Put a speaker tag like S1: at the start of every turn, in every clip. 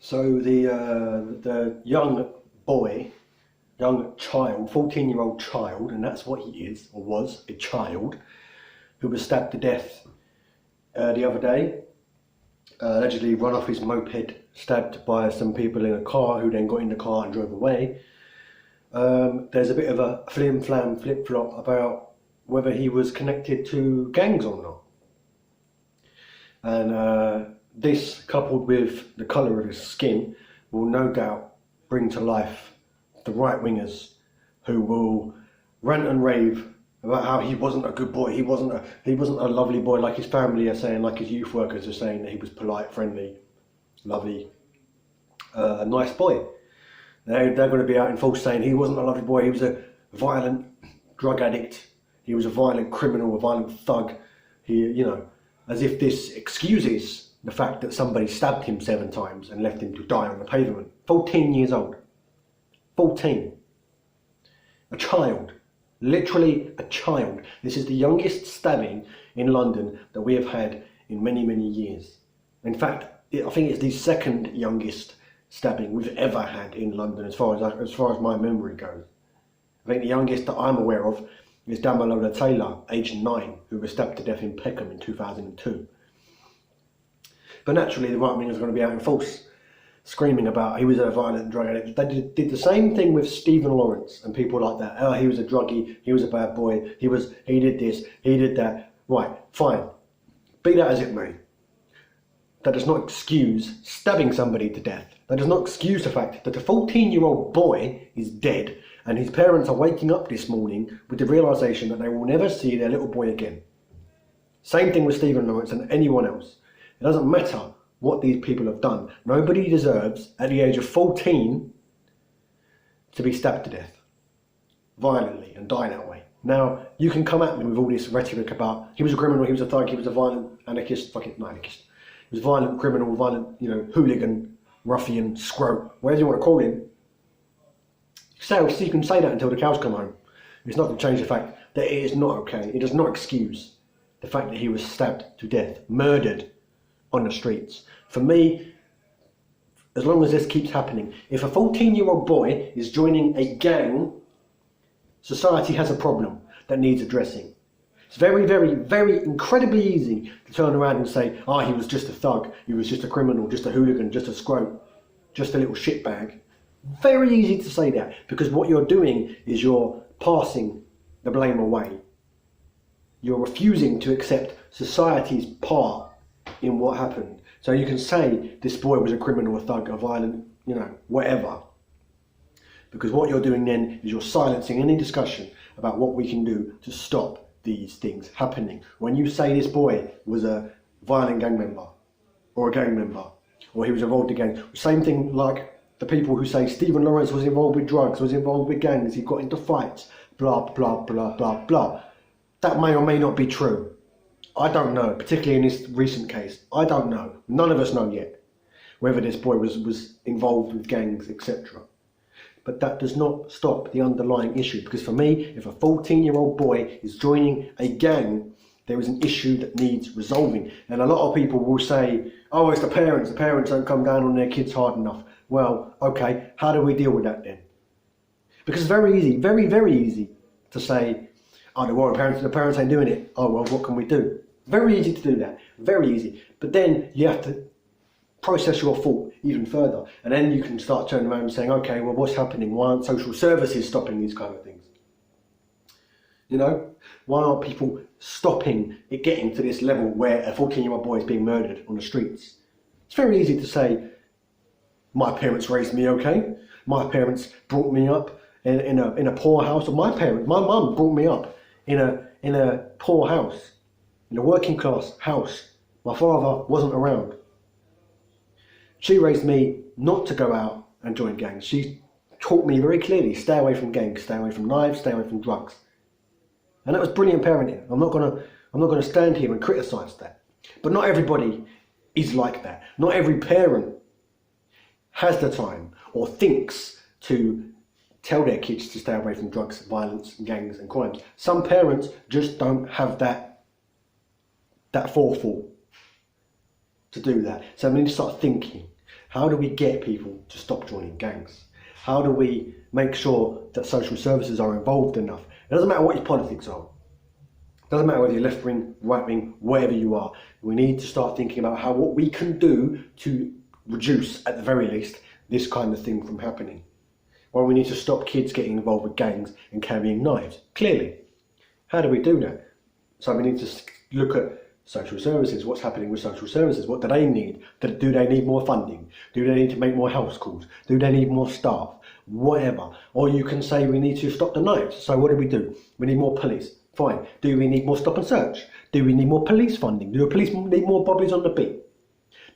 S1: So the young boy, young child, 14-year-old child, and that's what he is, or was, a child, who was stabbed to death the other day, allegedly run off his moped, stabbed by some people in a car who then got in the car and drove away. There's a bit of a flim-flam, flip-flop about whether he was connected to gangs or not. And this, coupled with the colour of his skin, will no doubt bring to life the right-wingers who will rant and rave about how he wasn't a good boy, he wasn't a lovely boy like his family are saying, like his youth workers are saying that he was polite, friendly, lovely, a nice boy. They're going to be out in full saying he wasn't a lovely boy, he was a violent drug addict, he was a violent criminal, a violent thug. As if this excuses the fact that somebody stabbed him 7 times and left him to die on the pavement. 14 years old. 14. A child. Literally a child. This is the youngest stabbing in London that we have had in many, many years. In fact, I think it's the second youngest stabbing we've ever had in London as far as my memory goes. I think the youngest that I'm aware of is Damilola Taylor, aged 9, who was stabbed to death in Peckham in 2002. But naturally, the right wingers are going to be out in force, screaming about he was a violent drug addict. They did the same thing with Stephen Lawrence and people like that. Oh, he was a druggie, he was a bad boy, he did this, he did that. Right, fine. Be that as it may. That does not excuse stabbing somebody to death. That does not excuse the fact that a 14-year-old boy is dead and his parents are waking up this morning with the realisation that they will never see their little boy again. Same thing with Stephen Lawrence and anyone else. It doesn't matter what these people have done. Nobody deserves, at the age of 14, to be stabbed to death violently and die that way. Now, you can come at me with all this rhetoric about he was a criminal, he was a thug, he was a violent anarchist, not anarchist. He was a violent criminal, violent, hooligan, ruffian, scrote, whatever you want to call him. So you can say that until the cows come home. It's not going to change the fact that it is not okay. It does not excuse the fact that he was stabbed to death, murdered on the streets. For me, as long as this keeps happening, if a 14-year-old boy is joining a gang, society has a problem that needs addressing. It's very, very, very incredibly easy to turn around and say, he was just a thug, he was just a criminal, just a hooligan, just a scrote, just a little shitbag. Very easy to say that, because what you're doing is you're passing the blame away. You're refusing to accept society's part in what happened. So you can say this boy was a criminal, a thug, a violent, whatever. Because what you're doing then is you're silencing any discussion about what we can do to stop these things happening. When you say this boy was a violent gang member, or a gang member, or he was involved in gangs, same thing like the people who say Stephen Lawrence was involved with drugs, was involved with gangs, he got into fights, blah, blah, blah, blah, blah. That may or may not be true. I don't know, particularly in this recent case. I don't know. None of us know yet whether this boy was involved with gangs, etc. But that does not stop the underlying issue, because for me, if a 14-year-old boy is joining a gang, there is an issue that needs resolving. And a lot of people will say, oh, it's the parents don't come down on their kids hard enough. Well, okay, how do we deal with that then? Because it's very easy, very, very easy to say, oh, the parents ain't doing it. Oh, well, what can we do? Very easy to do that, very easy. But then you have to process your thought even further. And then you can start turning around and saying, okay, well, what's happening? Why aren't social services stopping these kind of things? Why aren't people stopping it getting to this level where a 14-year-old boy is being murdered on the streets? It's very easy to say, my parents raised me okay. My parents brought me up in a poor house. Or my mum brought me up in a poor house, in a working class house. My father wasn't around. She raised me not to go out and join gangs. She taught me very clearly, stay away from gangs, stay away from knives, stay away from drugs. And that was brilliant parenting. I'm not gonna stand here and criticise that. But not everybody is like that. Not every parent has the time or thinks to tell their kids to stay away from drugs, violence, gangs and crimes. Some parents just don't have that forethought to do that. So we need to start thinking, How do we get people to stop joining gangs? How do we make sure that social services are involved enough? It doesn't matter what your politics are. It doesn't matter whether you're left wing, right wing, wherever you are. We need to start thinking about what we can do to reduce, at the very least, this kind of thing from happening. Well, we need to stop kids getting involved with gangs and carrying knives. Clearly. How do we do that? So we need to look at social services, what's happening with social services, what do they need? Do they need more funding? Do they need to make more house calls? Do they need more staff? Whatever. Or you can say we need to stop the knives. So what do? We need more police. Fine. Do we need more stop and search? Do we need more police funding? Do the police need more bobbies on the beat?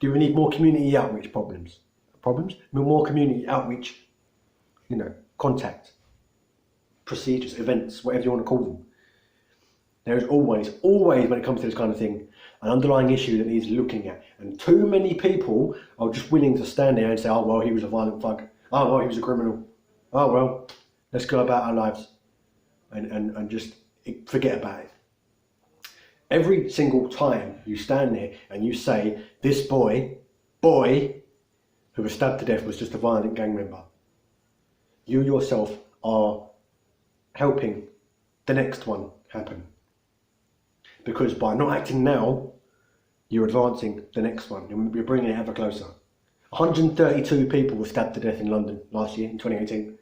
S1: Do we need more community outreach more community outreach, contact, procedures, events, whatever you want to call them. There is always when it comes to this kind of thing, an underlying issue that needs looking at. And too many people are just willing to stand there and say, oh, well, he was a violent thug. Oh, well, he was a criminal. Oh, well, let's go about our lives and just forget about it. Every single time you stand there and you say, this boy who was stabbed to death was just a violent gang member, you yourself are helping the next one happen. Because by not acting now, you're advancing the next one. You're bringing it ever closer. 132 people were stabbed to death in London last year, in 2018.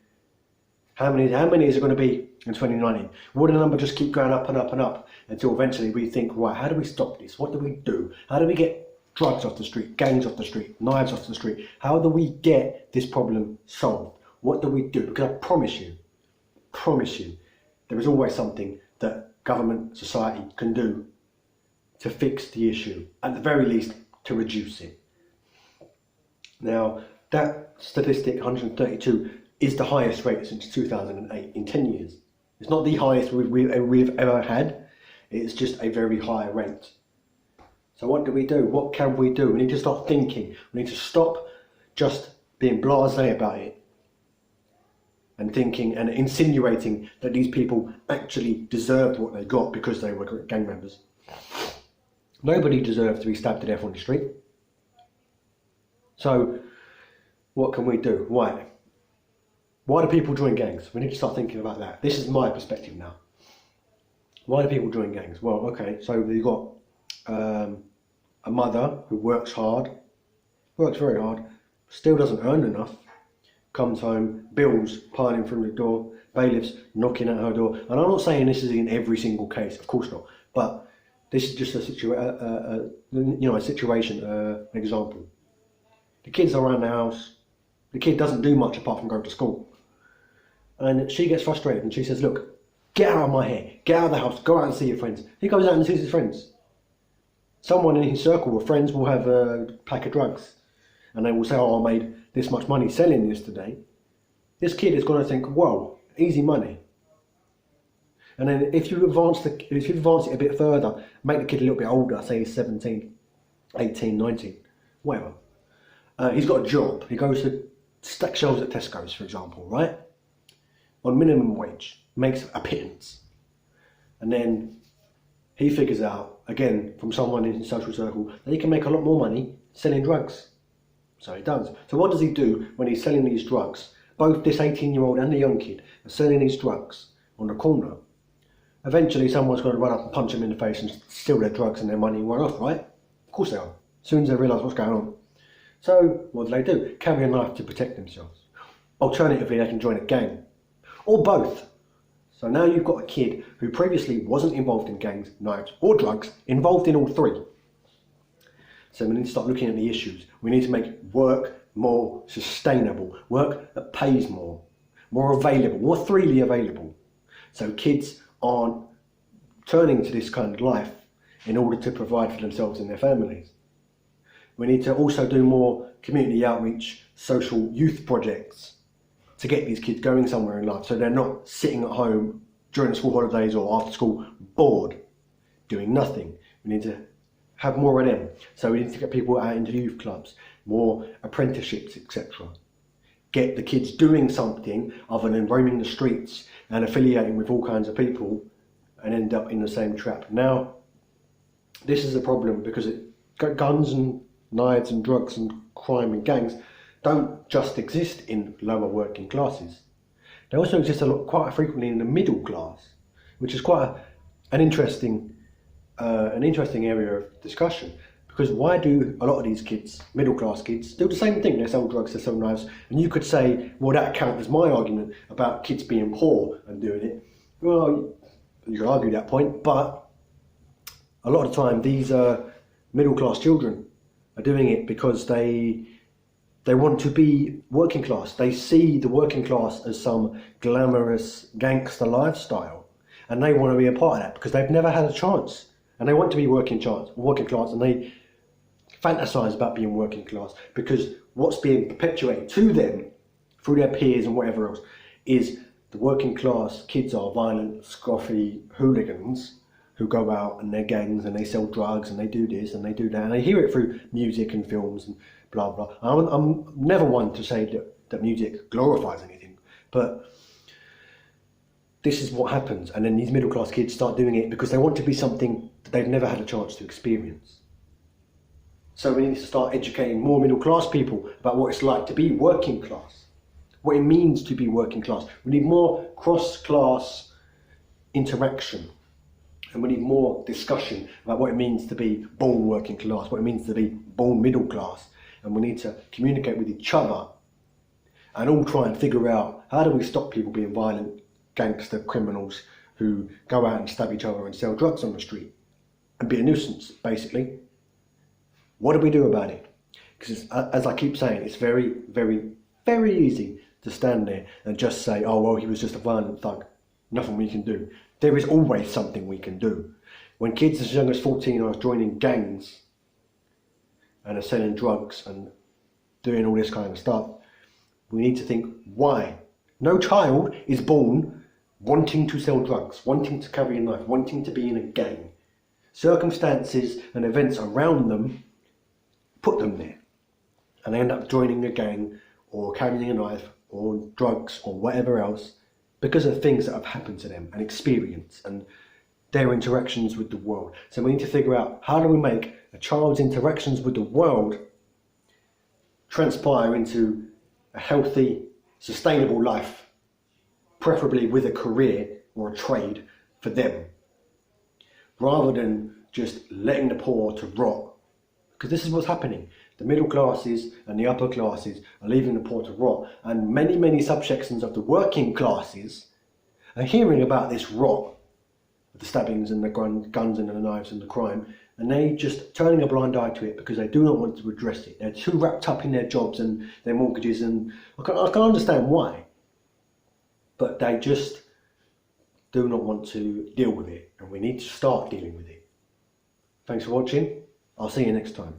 S1: How many is it going to be in 2019? Will the number just keep going up and up and up until eventually we think, right, how do we stop this? What do we do? How do we get drugs off the street, gangs off the street, knives off the street? How do we get this problem solved? What do we do? Because I promise you, there is always something that government, society can do to fix the issue, at the very least to reduce it. Now, that statistic, 132, is the highest rate since 2008 in 10 years. It's not the highest we've ever had, it's just a very high rate. So what do we do? What can we do? We need to start thinking. We need to stop just being blasé about it and thinking and insinuating that these people actually deserved what they got because they were gang members. Nobody deserves to be stabbed to death on the street. So what can we do? Why do people join gangs? We need to start thinking about that. This is my perspective now. Why do people join gangs? Well, okay, so you've got a mother who works very hard, still doesn't earn enough, comes home, bills piling through the door, bailiffs knocking at her door. And I'm not saying this is in every single case, of course not, but this is just an example. The kids are around the house, the kid doesn't do much apart from go to school. And she gets frustrated and she says, look, get out of my hair, get out of the house, go out and see your friends. He goes out and sees his friends. Someone in his circle of friends will have a pack of drugs and they will say, oh, I made this much money selling this today. This kid is going to think, whoa, easy money. And then if you advance it a bit further, make the kid a little bit older, say he's 17, 18, 19, whatever. He's got a job. He goes to stack shelves at Tesco's, for example, right? On minimum wage, makes a pittance. And then he figures out, again, from someone in his social circle, that he can make a lot more money selling drugs. So he does. So what does he do when he's selling these drugs? Both this 18-year-old and the young kid are selling these drugs on the corner. Eventually someone's going to run up and punch them in the face and steal their drugs and their money and run off, right? Of course they are. As soon as they realise what's going on. So what do? Carry a knife to protect themselves. Alternatively, they can join a gang. Or both. So now you've got a kid who previously wasn't involved in gangs, knives or drugs, involved in all three. So we need to start looking at the issues. We need to make work more sustainable, work that pays more available, more freely available. So kids aren't turning to this kind of life in order to provide for themselves and their families. We need to also do more community outreach, social youth projects to get these kids going somewhere in life so they're not sitting at home during the school holidays or after school bored, doing nothing. We need to have more of them. So we need to get people out into youth clubs, more apprenticeships, etc. Get the kids doing something other than roaming the streets and affiliating with all kinds of people and end up in the same trap. Now, this is a problem because guns and knives and drugs and crime and gangs don't just exist in lower working classes. They also exist quite frequently in the middle class, which is quite an interesting area of discussion. Because why do a lot of these kids, middle class kids, do the same thing? They sell drugs, they sell knives, and you could say, well, that counters my argument about kids being poor and doing it. Well, you could argue that point, but a lot of the time these middle class children are doing it because they want to be working class. They see the working class as some glamorous gangster lifestyle, and they want to be a part of that because they've never had a chance, and they want to be working class, and they fantasize about being working class because what's being perpetuated to them through their peers and whatever else is the working class kids are violent, scruffy hooligans who go out and they're gangs and they sell drugs and they do this and they do that, and they hear it through music and films and blah blah. I'm never one to say that music glorifies anything, but this is what happens, and then these middle class kids start doing it because they want to be something that they've never had a chance to experience. So we need to start educating more middle class people about what it's like to be working class, what it means to be working class. We need more cross-class interaction, and we need more discussion about what it means to be born working class, what it means to be born middle class, and we need to communicate with each other and all try and figure out how do we stop people being violent gangster criminals who go out and stab each other and sell drugs on the street and be a nuisance, basically. What do we do about it? Because as I keep saying, it's very, very, very easy to stand there and just say, oh, well, he was just a violent thug. Nothing we can do. There is always something we can do. When kids as young as 14 are joining gangs and are selling drugs and doing all this kind of stuff, we need to think, why? No child is born wanting to sell drugs, wanting to carry a knife, wanting to be in a gang. Circumstances and events around them put them there, and they end up joining a gang or carrying a knife or drugs or whatever else because of things that have happened to them and experience and their interactions with the world. So we need to figure out, how do we make a child's interactions with the world transpire into a healthy, sustainable life, preferably with a career or a trade for them, rather than just letting the poor to rot. Because this is what's happening. The middle classes and the upper classes are leaving the poor to rot, and many, many subsections of the working classes are hearing about this rot, the stabbings and the guns and the knives and the crime, and they just turning a blind eye to it because they do not want to address it. They're too wrapped up in their jobs and their mortgages, and I can understand why, but they just do not want to deal with it, and we need to start dealing with it. Thanks for watching. I'll see you next time.